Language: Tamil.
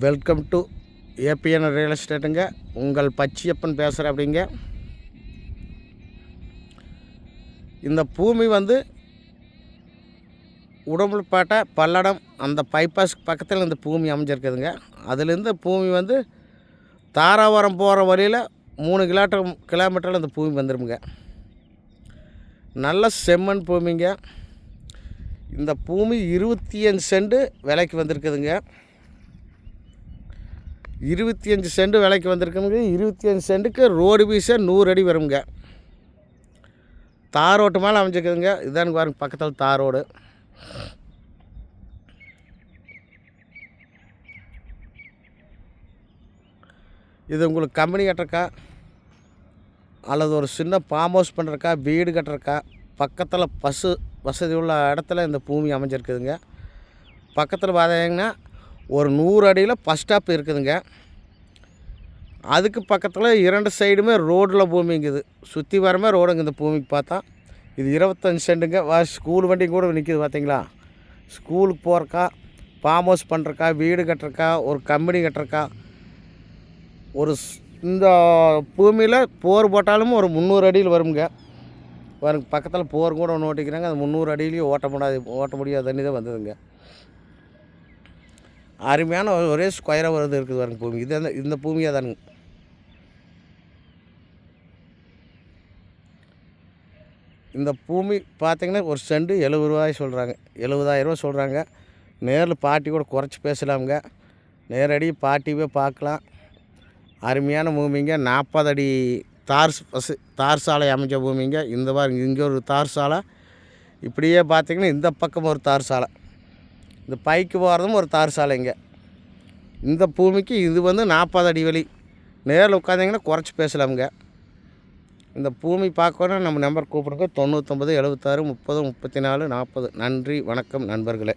வெல்கம் டு ஏபிஎன் ரியல் எஸ்டேட்டுங்க. உங்கள் பச்சையப்பன் பேசுகிறேன். அப்படிங்க, இந்த பூமி வந்து உடம்புப்பேட்டை பல்லடம் அந்த பைபாஸ்க்கு பக்கத்தில் இந்த பூமி அமைஞ்சிருக்குதுங்க. அதுலேருந்து பூமி வந்து தாராபுரம் போகிற வழியில் 3 கிலோமீட்டரில் இந்த பூமி வந்துடுங்க. நல்ல செம்மண் பூமிங்க. இந்த பூமி 25 சென்ட் விலைக்கு வந்திருக்குதுங்க. 25 சென்ட் விலைக்கு வந்திருக்குங்க. 25 சென்ட்டுக்கு ரோடு பீஸே 100 அடி வருங்க. தார் ரோட்டு மேலே அமைஞ்சிருக்குதுங்க. இதானுங்க பாருங்க, பக்கத்தில் தார் ரோடு. இது உங்களுக்கு கம்பெனி கட்டுறக்கா அல்லது ஒரு சின்ன ஃபார்ம் ஹவுஸ் பண்ணுறக்கா, வீடு கட்டுறக்கா, பக்கத்தில் பஸ்ஸு வசதி உள்ள இடத்துல இந்த பூமி அமைஞ்சிருக்குதுங்க. பக்கத்தில் பார்த்தீங்கன்னா ஒரு 100 அடியில் பஸ் ஸ்டாப் இருக்குதுங்க. அதுக்கு பக்கத்தில் 2 சைடுமே ரோடில் பூமிங்குது. சுற்றி வரமே ரோடுங்க. இந்த பூமிக்கு பார்த்தா இது 25 சென்ட்டுங்க. ஸ்கூல் வண்டி கூட நிற்கிது பார்த்தீங்களா. ஸ்கூலுக்கு போகிறக்கா, ஃபார்ம் ஹவுஸ் பண்ணுறக்கா, வீடு கட்டுறக்கா, ஒரு கம்பெனி கட்டுறக்கா, ஒரு இந்த பூமியில் போர் போட்டாலும் ஒரு 300 அடியில் வருங்க. பாருங்க, பக்கத்தில் போர் கூட ஒன்று ஓட்டிக்கிறாங்க. அது 300 அடியிலையும் ஓட்ட முடியாத தண்ணி தான் வந்ததுங்க. அருமையான ஒரே ஸ்கொயராக வருது இருக்குது பாருங்க பூமி. இது இந்த பூமியாக தானுங்க. இந்த பூமி பார்த்திங்கன்னா ஒரு சென்ட் 70 ரூபாய் சொல்கிறாங்க. 70,000 ரூபா சொல்கிறாங்க. நேரில் பாட்டி கூட குறைச்சி பேசலாமுங்க. நேரடி பாட்டிவே பார்க்கலாம். அருமையான பூமிங்க. 40 அடி தார் சாலை அமைஞ்ச பூமிங்க. இந்த பாருங்க, இங்கே ஒரு தார் சாலை, இப்படியே பார்த்திங்கன்னா இந்த பக்கம் ஒரு தார் சாலை, இந்த பைக்கு போகிறதும் ஒரு தார் சாலைங்க. இந்த பூமிக்கு இது வந்து 40 அடி வழி. நேரில் உட்காந்திங்கன்னா குறைச்சி பேசலாமுங்க. இந்த பூமி பார்க்கணும் நம்ம நம்பர் கூப்பிடுங்க. 99 76 30 34 40. நன்றி, வணக்கம் நண்பர்களே.